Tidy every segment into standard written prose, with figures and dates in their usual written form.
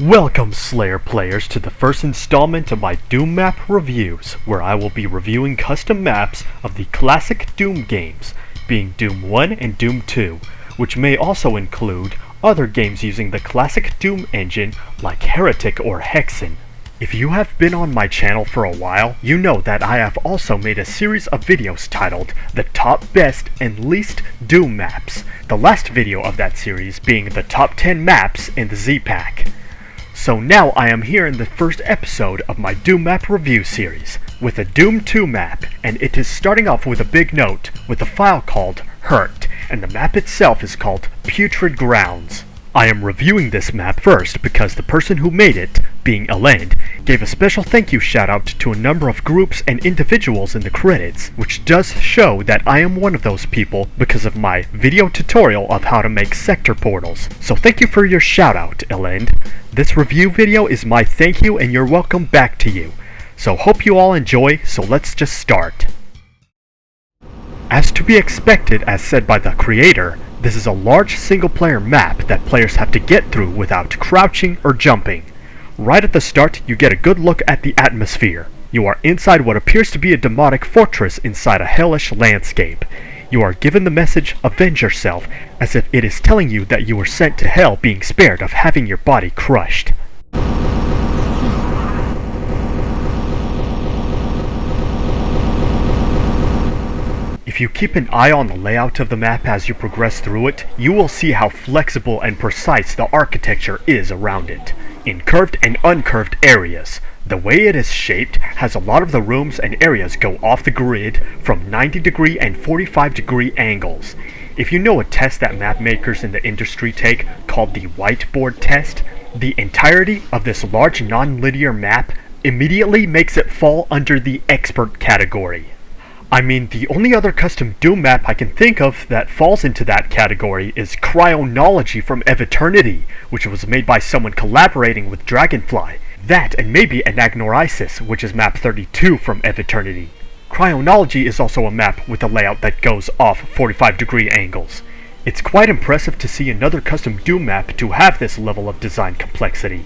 Welcome Slayer players to the first installment of my DooM map reviews, where I will be reviewing custom maps of the classic DooM games, being DooM 1 and DooM 2, which may also include other games using the classic DooM engine like Heretic or Hexen. If you have been on my channel for a while, you know that I have also made a series of videos titled The Top Best and Least DooM Maps, the last video of that series being the top 10 maps in the Z-Pack. So now I am here in the first episode of my DooM map review series, with a DooM 2 map, and it is starting off with a big note, with a file called HURT, and the map itself is called Putrid Grounds. I am reviewing this map first because the person who made it, being Elend, gave a special thank you shoutout to a number of groups and individuals in the credits, which does show that I am one of those people because of my video tutorial of how to make sector portals. So thank you for your shoutout, Elend. This review video is my thank you and you're welcome back to you. So hope you all enjoy, so let's just start. As to be expected, as said by the creator, this is a large single-player map that players have to get through without crouching or jumping. Right at the start, you get a good look at the atmosphere. You are inside what appears to be a demonic fortress inside a hellish landscape. You are given the message, avenge yourself, as if it is telling you that you were sent to hell being spared of having your body crushed. If you keep an eye on the layout of the map as you progress through it, you will see how flexible and precise the architecture is around it, in curved and uncurved areas. The way it is shaped has a lot of the rooms and areas go off the grid from 90-degree and 45-degree angles. If you know a test that map makers in the industry take called the whiteboard test, the entirety of this large non-linear map immediately makes it fall under the expert category. I mean, the only other custom DooM map I can think of that falls into that category is Cryonology from Eviternity, which was made by someone collaborating with Dragonfly. That and maybe Anagnorisis, which is map 32 from Eviternity. Cryonology is also a map with a layout that goes off 45-degree angles. It's quite impressive to see another custom DooM map to have this level of design complexity.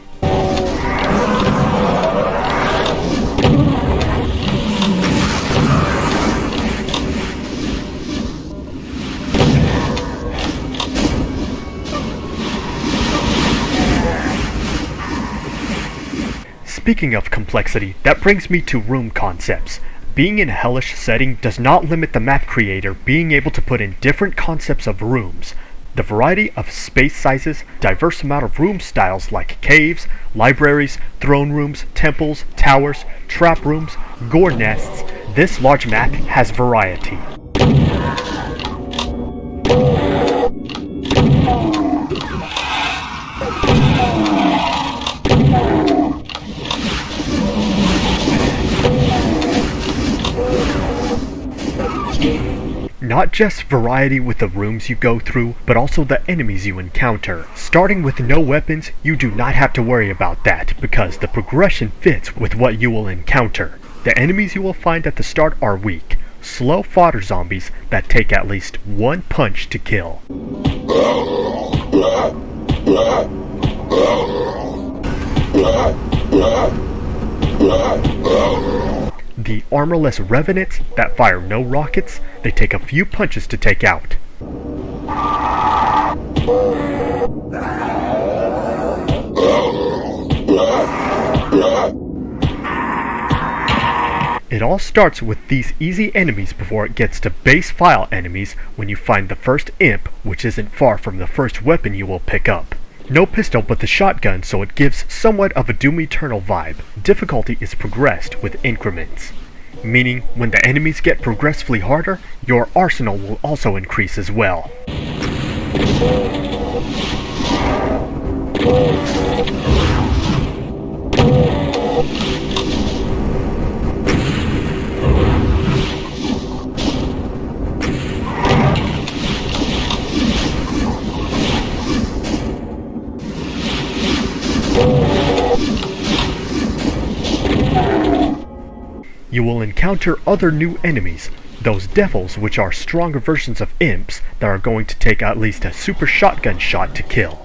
Speaking of complexity, that brings me to room concepts. Being in a hellish setting does not limit the map creator being able to put in different concepts of rooms. The variety of space sizes, diverse amount of room styles like caves, libraries, throne rooms, temples, towers, trap rooms, gore nests, this large map has variety. Not just variety with the rooms you go through, but also the enemies you encounter. Starting with no weapons, you do not have to worry about that, because the progression fits with what you will encounter. The enemies you will find at the start are weak, slow fodder zombies that take at least one punch to kill. The armorless revenants that fire no rockets, they take a few punches to take out. It all starts with these easy enemies before it gets to base file enemies when you find the first imp, which isn't far from the first weapon you will pick up. No pistol but the shotgun, so it gives somewhat of a Doom Eternal vibe. Difficulty is progressed with increments, meaning when the enemies get progressively harder, your arsenal will also increase as well. You will encounter other new enemies, those devils which are stronger versions of imps that are going to take at least a super shotgun shot to kill.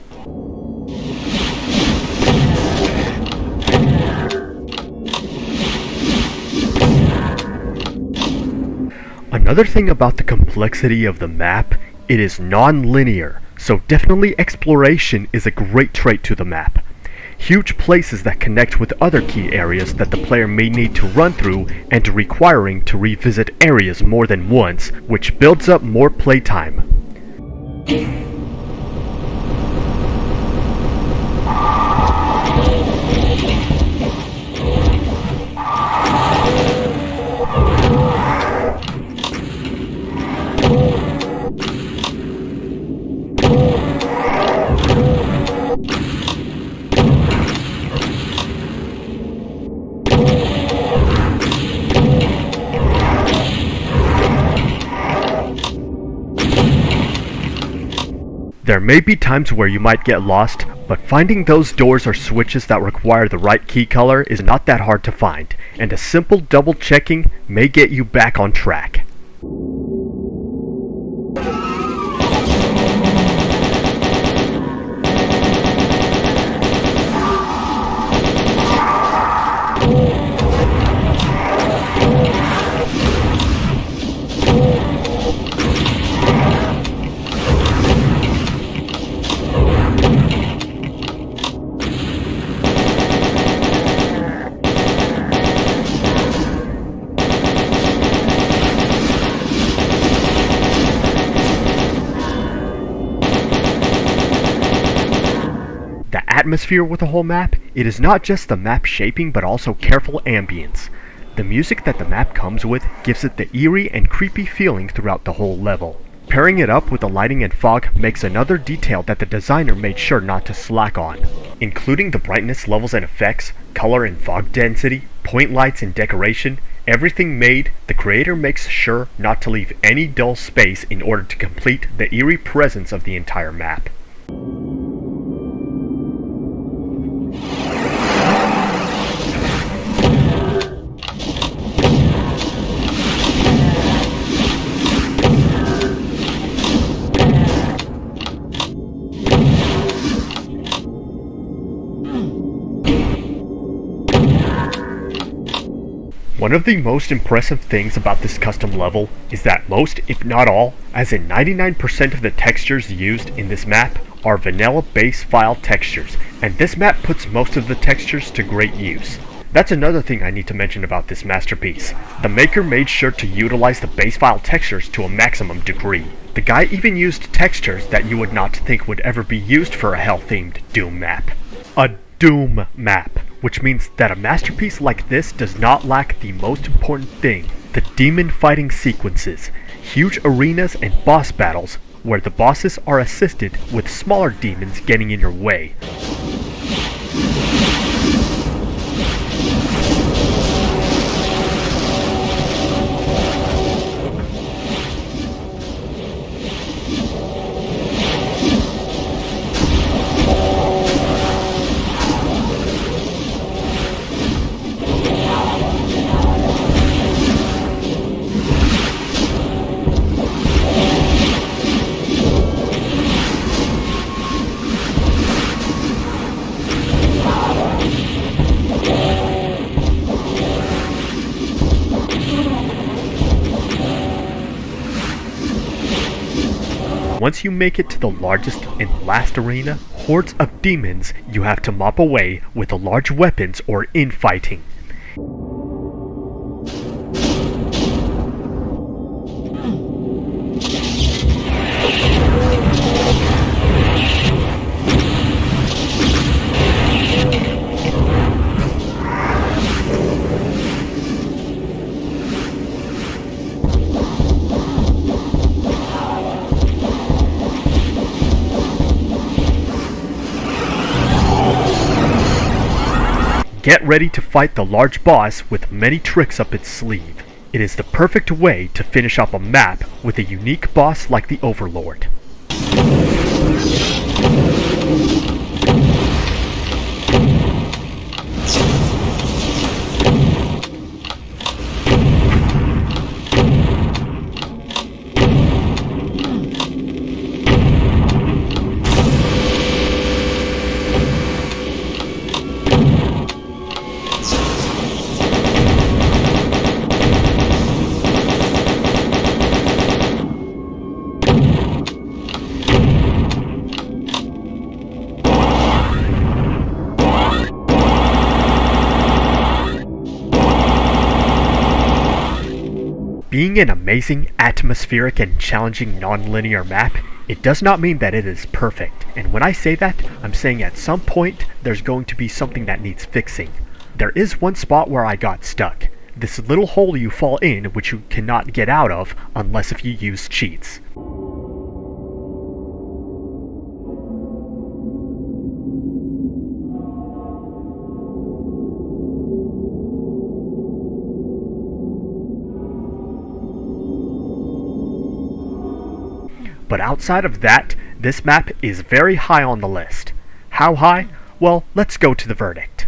Another thing about the complexity of the map, it is non-linear, so definitely exploration is a great trait to the map. Huge places that connect with other key areas that the player may need to run through and requiring to revisit areas more than once, which builds up more playtime. There may be times where you might get lost, but finding those doors or switches that require the right key color is not that hard to find, and a simple double checking may get you back on track. The atmosphere with the whole map, it is not just the map shaping but also careful ambience. The music that the map comes with gives it the eerie and creepy feeling throughout the whole level. Pairing it up with the lighting and fog makes another detail that the designer made sure not to slack on. Including the brightness levels and effects, color and fog density, point lights and decoration, everything made, the creator makes sure not to leave any dull space in order to complete the eerie presence of the entire map. One of the most impressive things about this custom level is that most, if not all, as in 99% of the textures used in this map are vanilla base file textures, and this map puts most of the textures to great use. That's another thing I need to mention about this masterpiece. The maker made sure to utilize the base file textures to a maximum degree. The guy even used textures that you would not think would ever be used for a hell-themed Doom map. A Doom map, which means that a masterpiece like this does not lack the most important thing, the demon fighting sequences, huge arenas and boss battles where the bosses are assisted with smaller demons getting in your way. Once you make it to the largest and last arena, hordes of demons you have to mop away with the large weapons or infighting. Get ready to fight the large boss with many tricks up its sleeve. It is the perfect way to finish up a map with a unique boss like the Overlord. Being an amazing, atmospheric, and challenging non-linear map, it does not mean that it is perfect, and when I say that, I'm saying at some point there's going to be something that needs fixing. There is one spot where I got stuck. This little hole you fall in which you cannot get out of unless if you use cheats. But outside of that, this map is very high on the list. How high? Well, let's go to the verdict.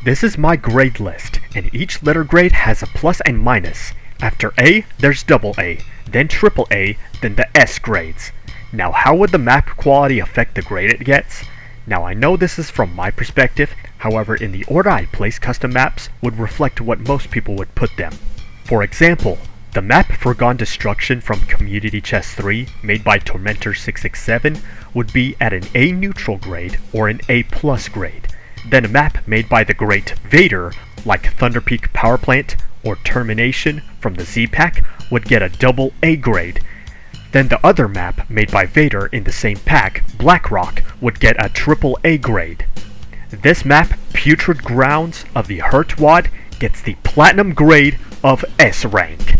This is my grade list, and each letter grade has a plus and minus. After A, there's double A, then triple A, then the S grades. Now how would the map quality affect the grade it gets? Now I know this is from my perspective, however in the order I place custom maps would reflect what most people would put them. For example, the map Foregone Destruction from Community Chest 3, made by Tormentor667, would be at an A neutral grade or an A plus grade. Then a map made by the great Vader, like Thunder Peak Power Plant or Termination from the Z-Pack, would get a double A grade. Then the other map made by Vader in the same pack, Blackrock, would get a triple A grade. This map, Putrid Grounds of the HURT.WAD, gets the platinum grade of S rank.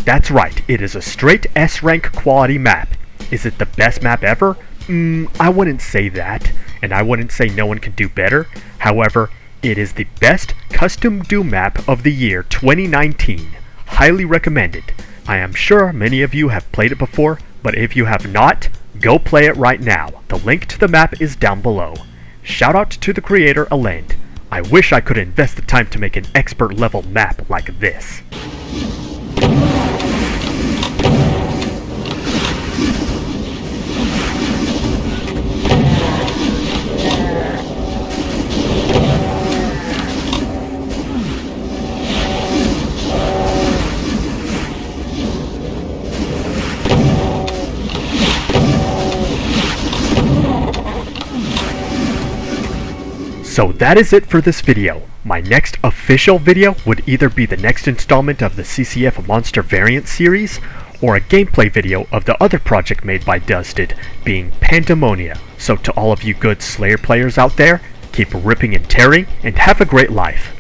That's right, it is a straight S rank quality map. Is it the best map ever? I wouldn't say that, and I wouldn't say no one can do better. However, it is the best custom DooM map of the year 2019. Highly recommended. I am sure many of you have played it before, but if you have not, go play it right now. The link to the map is down below. Shout out to the creator Elend. I wish I could invest the time to make an expert level map like this. So that is it for this video. My next official video would either be the next installment of the CCF Monster Variant series, or a gameplay video of the other project made by Dusted, being Pandemonia. So to all of you good Slayer players out there, keep ripping and tearing, and have a great life.